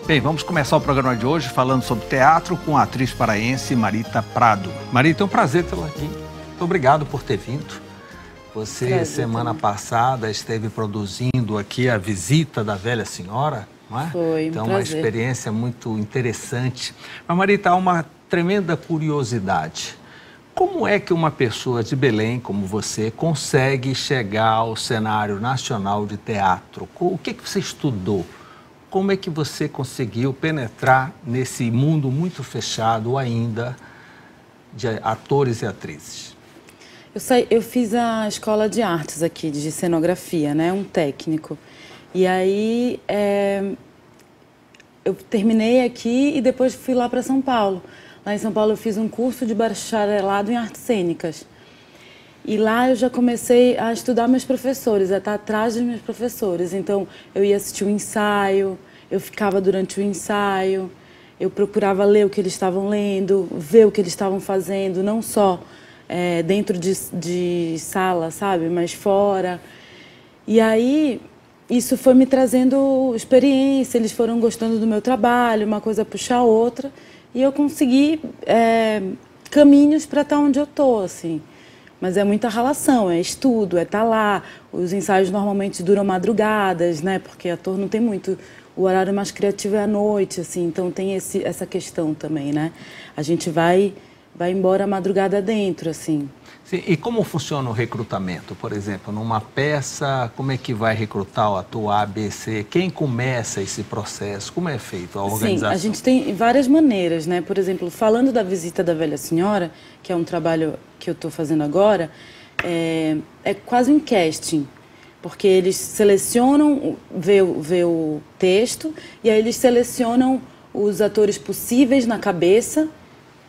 Bem, vamos começar o programa de hoje falando sobre teatro com a atriz paraense Marita Prado. Marita, é um prazer tê-la aqui. Muito obrigado por ter vindo. Você, semana passada, esteve produzindo aqui a Visita da Velha Senhora, não é? Foi, então, uma experiência muito interessante. Mas, Marita, há uma tremenda curiosidade. Como é que uma pessoa de Belém, como você, consegue chegar ao cenário nacional de teatro? O que você estudou? Como é que você conseguiu penetrar nesse mundo muito fechado ainda de atores e atrizes? Eu fiz a escola de artes aqui, de cenografia, né? Um técnico. E aí eu terminei aqui e depois fui lá para São Paulo. Lá em São Paulo eu fiz um curso de bacharelado em artes cênicas. E lá eu já comecei a estudar meus professores, a estar atrás dos meus professores. Então eu ia assistir o ensaio, eu ficava durante o ensaio, eu procurava ler o que eles estavam lendo, ver o que eles estavam fazendo, não só dentro de sala, sabe, mas fora. E aí isso foi me trazendo experiência, eles foram gostando do meu trabalho, uma coisa puxa a outra. E eu consegui caminhos para estar onde eu estou, assim. Mas é muita relação, é estudo, é estar lá. Os ensaios normalmente duram madrugadas, né? Porque ator não tem muito... O horário mais criativo é à noite, assim. Então tem essa questão também, né? A gente vai embora a madrugada dentro, assim. Sim, e como funciona o recrutamento? Por exemplo, numa peça, como é que vai recrutar o ator A, B, C? Quem começa esse processo? Como é feito a organização? Sim, a gente tem várias maneiras, né? Por exemplo, falando da Visita da Velha Senhora, que é um trabalho que eu estou fazendo agora, é quase um casting, porque eles selecionam, vê o texto, e aí eles selecionam os atores possíveis na cabeça.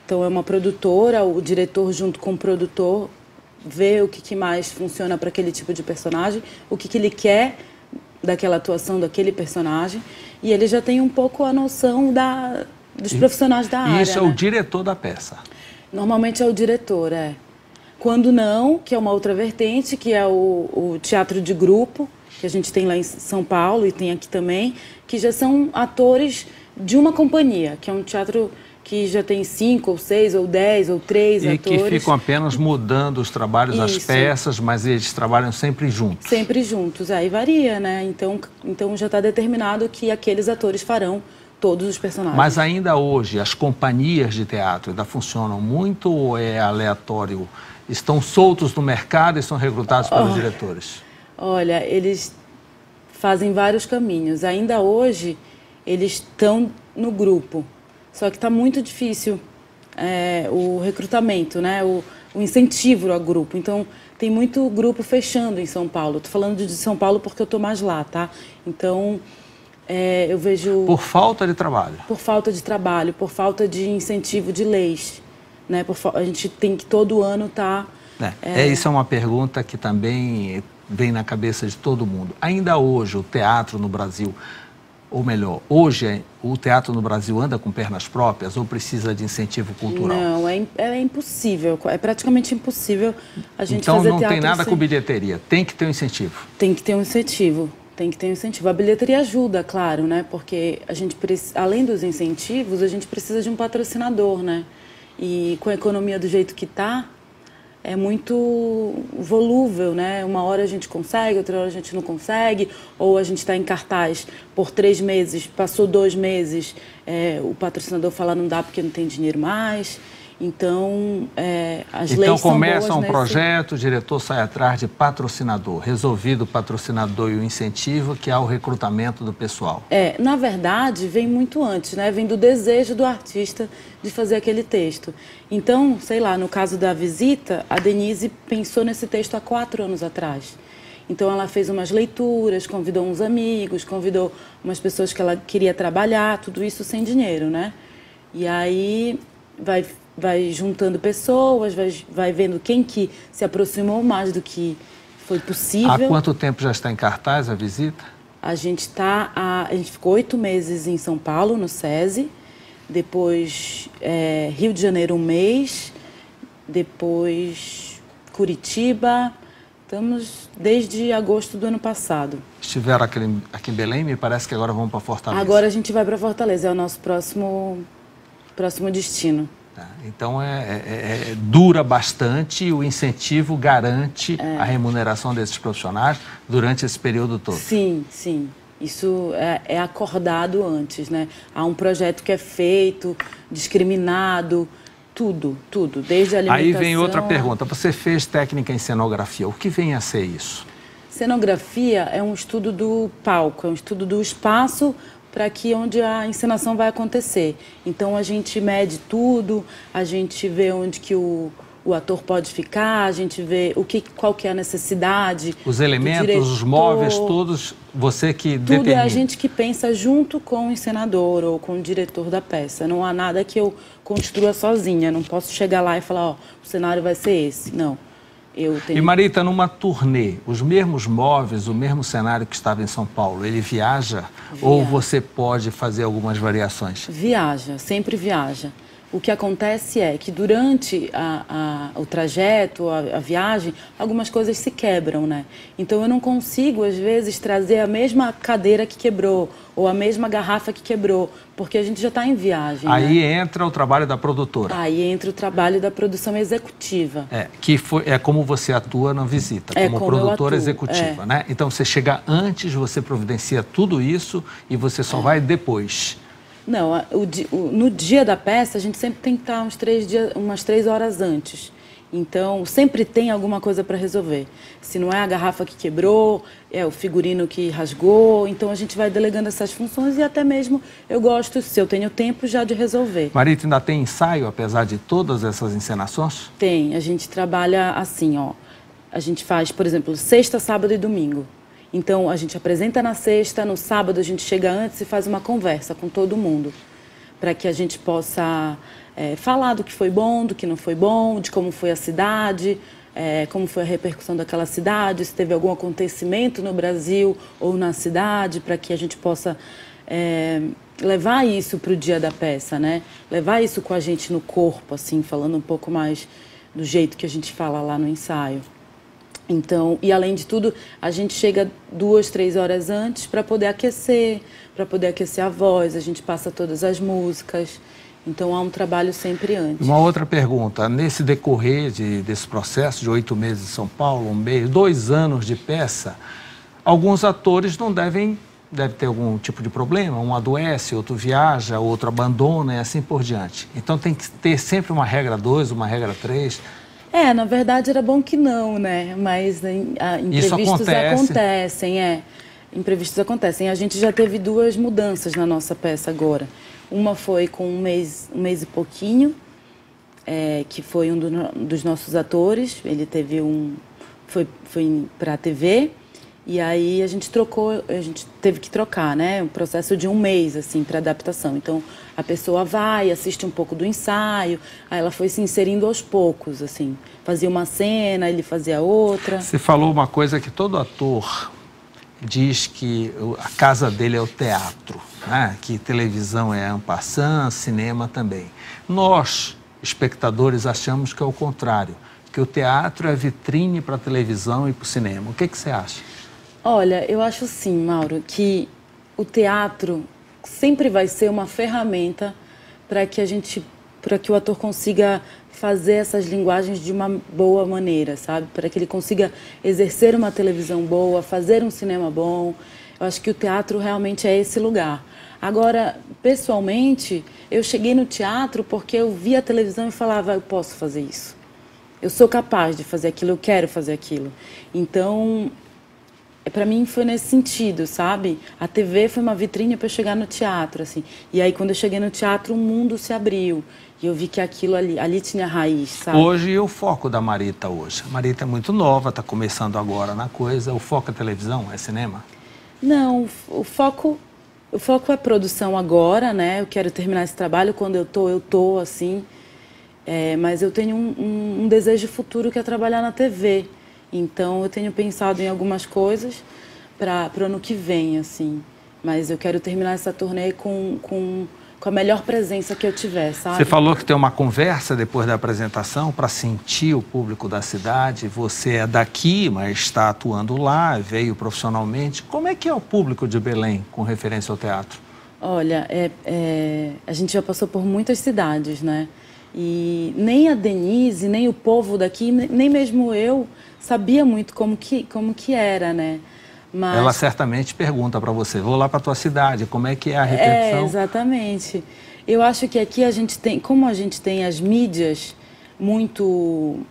Então, é uma produtora, o diretor junto com o produtor vê o que mais funciona para aquele tipo de personagem, o que ele quer daquela atuação daquele personagem, e ele já tem um pouco a noção dos profissionais da área. E isso é né? o diretor da peça? Normalmente é o diretor, Quando não, que é uma outra vertente, que é o teatro de grupo, que a gente tem lá em São Paulo e tem aqui também, que já são atores de uma companhia, que é um teatro que já tem 5, ou 6, ou 10, ou 3 atores. E que ficam apenas mudando os trabalhos das peças, mas eles trabalham sempre juntos. Sempre juntos, aí varia, né? Então já está determinado que aqueles atores farão todos os personagens. Mas ainda hoje, as companhias de teatro ainda funcionam muito ou é aleatório? Estão soltos no mercado e são recrutados pelos diretores? Olha, eles fazem vários caminhos. Ainda hoje, eles estão no grupo. Só que está muito difícil o recrutamento, né? O incentivo ao grupo. Então, tem muito grupo fechando em São Paulo. Estou falando de São Paulo porque eu estou mais lá, tá? Então, eu vejo... Por falta de trabalho? Por falta de trabalho, por falta de incentivo de leis. Né? A gente tem que todo ano estar... Isso é uma pergunta que também vem na cabeça de todo mundo. Ainda hoje, o teatro no Brasil... Ou melhor, hoje o teatro no Brasil anda com pernas próprias ou precisa de incentivo cultural? Não, é impossível, é praticamente impossível a gente então, fazer teatro. Então não tem nada sem... com bilheteria, tem que ter um incentivo? Tem que ter um incentivo, tem que ter um incentivo. A bilheteria ajuda, claro, né? Porque a gente, além dos incentivos, a gente precisa de um patrocinador, né? E com a economia do jeito que está, é muito volúvel, né? Uma hora a gente consegue, outra hora a gente não consegue, ou a gente está em cartaz por 3 meses, passou 2 meses, o patrocinador fala não dá porque não tem dinheiro mais. Então, as leis são boas. Então começa um projeto, o diretor sai atrás de patrocinador, resolvido o patrocinador e o incentivo, que é o recrutamento do pessoal. Na verdade, vem muito antes, né? Vem do desejo do artista de fazer aquele texto. Então, sei lá, no caso da Visita, a Denise pensou nesse texto há 4 anos atrás. Então, ela fez umas leituras, convidou uns amigos, convidou umas pessoas que ela queria trabalhar, tudo isso sem dinheiro, né? E aí vai juntando pessoas, vai vendo quem que se aproximou mais do que foi possível. Há quanto tempo já está em cartaz a Visita? A gente ficou 8 meses em São Paulo, no SESI, depois Rio de Janeiro 1 mês, depois Curitiba. Estamos desde agosto do ano passado. estiveram aqui em Belém, me parece que agora vão para Fortaleza. Agora a gente vai para Fortaleza, é o nosso próximo destino. Então, dura bastante e o incentivo garante a remuneração desses profissionais durante esse período todo. Sim, sim. Isso é acordado antes, né? Há um projeto que é feito, discriminado, tudo, desde a alimentação... Aí vem outra pergunta. Você fez técnica em cenografia. O que vem a ser isso? Cenografia é um estudo do palco, é um estudo do espaço para que onde a encenação vai acontecer. Então a gente mede tudo, a gente vê onde que o ator pode ficar, a gente vê qual que é a necessidade. Os elementos, os móveis, todos, você que determina. Tudo é a gente que pensa junto com o encenador ou com o diretor da peça. Não há nada que eu construa sozinha, não posso chegar lá e falar, ó, o cenário vai ser esse. Não. E Marita, numa turnê, os mesmos móveis, o mesmo cenário que estava em São Paulo, ele viaja? Ou você pode fazer algumas variações? Viaja, sempre viaja. O que acontece é que durante o trajeto, a viagem, algumas coisas se quebram, né? Então eu não consigo, às vezes, trazer a mesma cadeira que quebrou ou a mesma garrafa que quebrou, porque a gente já está em viagem. Aí entra o trabalho da produtora. Aí entra o trabalho da produção executiva. É como você atua na visita, como produtora executiva, né? Então você chega antes, você providencia tudo isso e você só vai depois. Não, no dia da peça a gente sempre tem que estar umas 3 horas antes. Então, sempre tem alguma coisa para resolver. Se não é a garrafa que quebrou, é o figurino que rasgou. Então, a gente vai delegando essas funções e até mesmo eu gosto, se eu tenho tempo, já de resolver. Marita, ainda tem ensaio, apesar de todas essas encenações? Tem. A gente trabalha assim, ó. A gente faz, por exemplo, sexta, sábado e domingo. Então, a gente apresenta na sexta, no sábado a gente chega antes e faz uma conversa com todo mundo, para que a gente possa falar do que foi bom, do que não foi bom, de como foi a cidade, como foi a repercussão daquela cidade, se teve algum acontecimento no Brasil ou na cidade, para que a gente possa levar isso para o dia da peça, né? Levar isso com a gente no corpo, assim, falando um pouco mais do jeito que a gente fala lá no ensaio. Então, e além de tudo, a gente chega 2, 3 horas antes para poder aquecer a voz, a gente passa todas as músicas. Então, há um trabalho sempre antes. Uma outra pergunta, nesse decorrer desse processo de 8 meses em São Paulo, 1 mês, 2 anos de peça, alguns atores não deve ter algum tipo de problema, um adoece, outro viaja, outro abandona e assim por diante. Então, tem que ter sempre uma regra 2, uma regra 3... Na verdade era bom que não, né? Mas imprevistos acontecem, Imprevistos acontecem. A gente já teve 2 mudanças na nossa peça agora. Uma foi com um mês e pouquinho, que foi um dos nossos atores. Ele teve foi para a TV. E aí a gente teve que trocar, né? Um processo de 1 mês, assim, para adaptação. Então, a pessoa vai, assiste um pouco do ensaio, aí ela foi se inserindo aos poucos, assim. Fazia uma cena, ele fazia outra. Você falou uma coisa que todo ator diz que a casa dele é o teatro, né? Que televisão é en passant, cinema também. Nós, espectadores, achamos que é o contrário, que o teatro é vitrine para a televisão e para o cinema. O que você acha? Olha, eu acho sim, Mauro, que o teatro sempre vai ser uma ferramenta para que o ator consiga fazer essas linguagens de uma boa maneira, sabe? Para que ele consiga exercer uma televisão boa, fazer um cinema bom. Eu acho que o teatro realmente é esse lugar. Agora, pessoalmente, eu cheguei no teatro porque eu via a televisão e falava, eu posso fazer isso. Eu sou capaz de fazer aquilo, eu quero fazer aquilo. Então, para mim foi nesse sentido, sabe? A TV foi uma vitrine para eu chegar no teatro, assim. E aí, quando eu cheguei no teatro, o mundo se abriu. E eu vi que aquilo ali tinha raiz, sabe? Hoje, o foco da Marita hoje? A Marita é muito nova, está começando agora na coisa. O foco é televisão, é cinema? Não, o foco é produção agora, né? Eu quero terminar esse trabalho. Quando eu tô assim. Mas eu tenho um desejo futuro que é trabalhar na TV. Então, eu tenho pensado em algumas coisas para o ano que vem, assim. Mas eu quero terminar essa turnê com com a melhor presença que eu tiver, sabe? Você falou que tem uma conversa depois da apresentação para sentir o público da cidade. Você é daqui, mas está atuando lá, veio profissionalmente. Como é que é o público de Belém com referência ao teatro? Olha, a gente já passou por muitas cidades, né? E nem a Denise, nem o povo daqui, nem mesmo eu sabia muito como que era, né? Mas... Ela certamente pergunta para você, vou lá para a tua cidade, como é que é a repercussão? Exatamente. Eu acho que aqui a gente tem, como a gente tem as mídias muito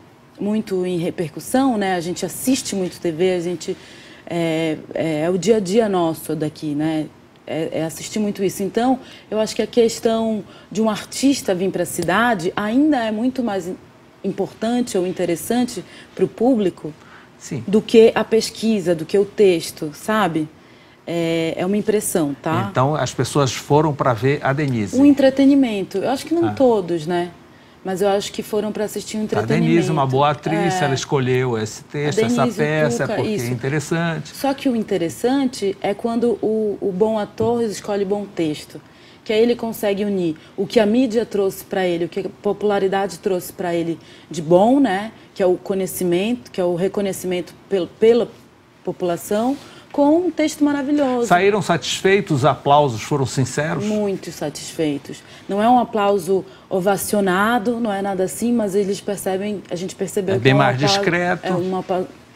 em repercussão, né? A gente assiste muito TV, a gente é o dia a dia nosso daqui, né? Assistir muito isso. Então, eu acho que a questão de um artista vir para a cidade ainda é muito mais importante ou interessante para o público. Sim. Do que a pesquisa, do que o texto, sabe? É uma impressão, tá? Então, as pessoas foram para ver a Denise. O entretenimento. Eu acho que não todos, né? Mas eu acho que foram para assistir um entretenimento. A Denise, uma boa atriz, ela escolheu esse texto, essa peça, Tuca, porque isso. é interessante. Só que o interessante é quando o bom ator escolhe bom texto. Que aí ele consegue unir o que a mídia trouxe para ele, o que a popularidade trouxe para ele de bom, né? Que é o conhecimento, que é o reconhecimento pela população, com um texto maravilhoso. Saíram satisfeitos? Os aplausos foram sinceros? Muito satisfeitos. Não é um aplauso ovacionado, não é nada assim, mas eles percebem, a gente percebeu que bem mais discreto. É um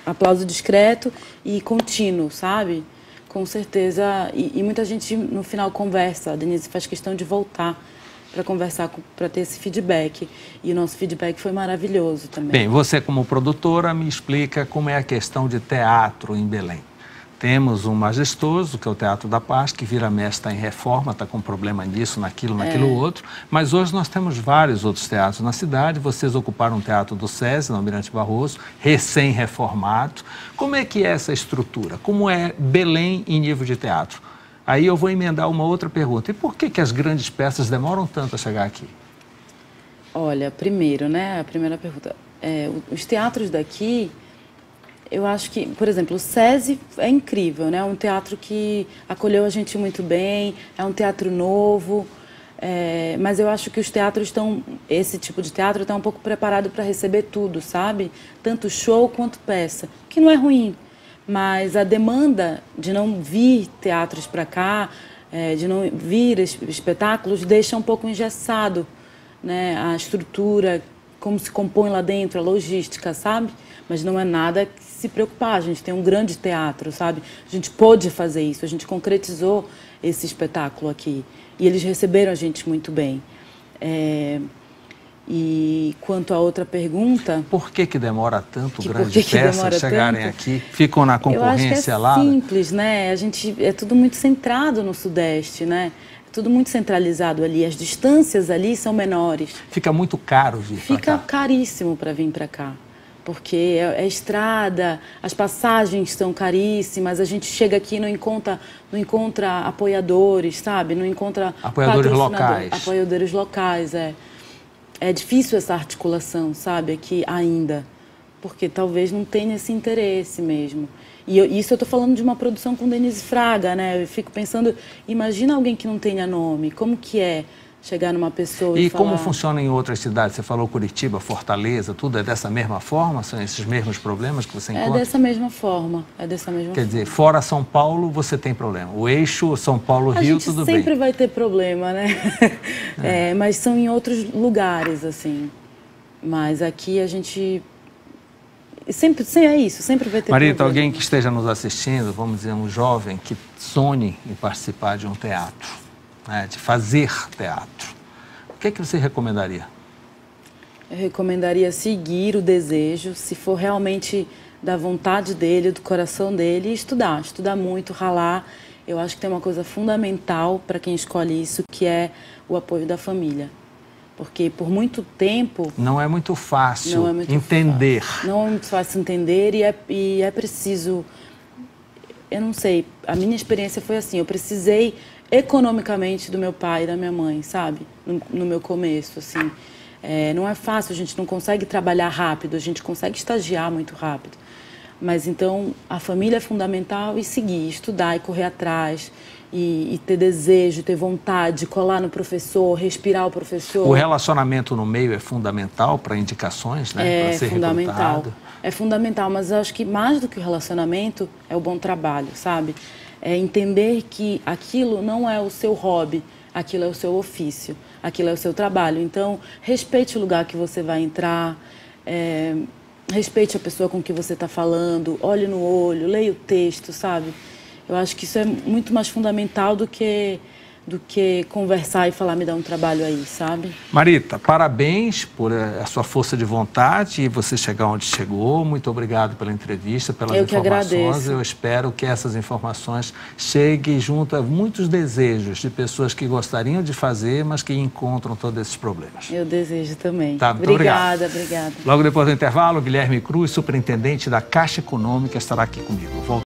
aplauso discreto e contínuo, sabe? Com certeza. E muita gente no final conversa. A Denise faz questão de voltar para conversar, para ter esse feedback. E o nosso feedback foi maravilhoso também. Bem, você como produtora me explica como é a questão de teatro em Belém. Temos um majestoso, que é o Teatro da Paz, que vira mestre, está em reforma, está com problema nisso, naquilo outro. Mas hoje nós temos vários outros teatros na cidade. Vocês ocuparam um teatro do SESI, no Almirante Barroso, recém-reformado. Como é que é essa estrutura? Como é Belém em nível de teatro? Aí eu vou emendar uma outra pergunta. E por que as grandes peças demoram tanto a chegar aqui? Olha, primeiro, né, a primeira pergunta. Os teatros daqui... Eu acho que, por exemplo, o SESI é incrível, né? É um teatro que acolheu a gente muito bem, é um teatro novo, mas eu acho que os teatros esse tipo de teatro está um pouco preparado para receber tudo, sabe? Tanto show quanto peça, que não é ruim, mas a demanda de não vir teatros para cá, de não vir espetáculos, deixa um pouco engessado, né? A estrutura, como se compõe lá dentro, a logística, sabe? Mas não é nada que se preocupar, a gente tem um grande teatro, sabe? A gente pôde fazer isso, a gente concretizou esse espetáculo aqui. E eles receberam a gente muito bem. E quanto à outra pergunta... Por que demora tanto grandes peças chegarem aqui? Ficam na concorrência lá? Eu acho que é simples, né? É tudo muito centrado no Sudeste, né? Tudo muito centralizado ali, as distâncias ali são menores. Fica muito caro vir para cá? Fica caríssimo para vir para cá, porque é estrada, as passagens são caríssimas, a gente chega aqui e não encontra apoiadores, sabe? Não encontra apoiadores locais. Apoiadores locais, É difícil essa articulação, sabe, aqui ainda, porque talvez não tenha esse interesse mesmo. E isso eu estou falando de uma produção com Denise Fraga, né? Eu fico pensando, imagina alguém que não tenha nome, como que é chegar numa pessoa e falar... como funciona em outras cidades? Você falou Curitiba, Fortaleza, tudo é dessa mesma forma? São esses mesmos problemas que você encontra? É dessa mesma forma, Quer dizer, fora São Paulo, você tem problema. O eixo São Paulo-Rio, tudo bem. Sempre vai ter problema, né? Mas são em outros lugares, assim. Mas aqui a gente... Sempre é isso, sempre vai ter Marita, problema. alguém que esteja nos assistindo, vamos dizer, um jovem que sonhe em participar de um teatro, né, de fazer teatro, o que é que você recomendaria? Eu recomendaria seguir o desejo, se for realmente da vontade dele, do coração dele, e estudar muito, ralar. Eu acho que tem uma coisa fundamental para quem escolhe isso, que é o apoio da família. Porque por muito tempo... Não é muito fácil entender. Não é muito fácil entender e é preciso... Eu não sei, a minha experiência foi assim, eu precisei economicamente do meu pai e da minha mãe, sabe? No meu começo, assim. Não é fácil, a gente não consegue trabalhar rápido, a gente consegue estagiar muito rápido. Mas então a família é fundamental e seguir, estudar e correr atrás e ter desejo, ter vontade, colar no professor, respirar o professor. O relacionamento no meio é fundamental para indicações, né? Para ser fundamental. recrutado. É fundamental, mas eu acho que mais do que o relacionamento é o bom trabalho, sabe? É entender que aquilo não é o seu hobby, aquilo é o seu ofício, aquilo é o seu trabalho. Então, respeite o lugar que você vai entrar, respeite a pessoa com que você está falando, olhe no olho, leia o texto, sabe? Eu acho que isso é muito mais fundamental do que conversar e falar, me dá um trabalho aí, sabe? Marita, parabéns por a sua força de vontade e você chegar onde chegou. Muito obrigado pela entrevista, pelas informações. Que agradeço. Eu espero que essas informações cheguem junto a muitos desejos de pessoas que gostariam de fazer, mas que encontram todos esses problemas. Eu desejo também. Tá, muito obrigada, obrigado. obrigada. Logo depois do intervalo, Guilherme Cruz, superintendente da Caixa Econômica, estará aqui comigo.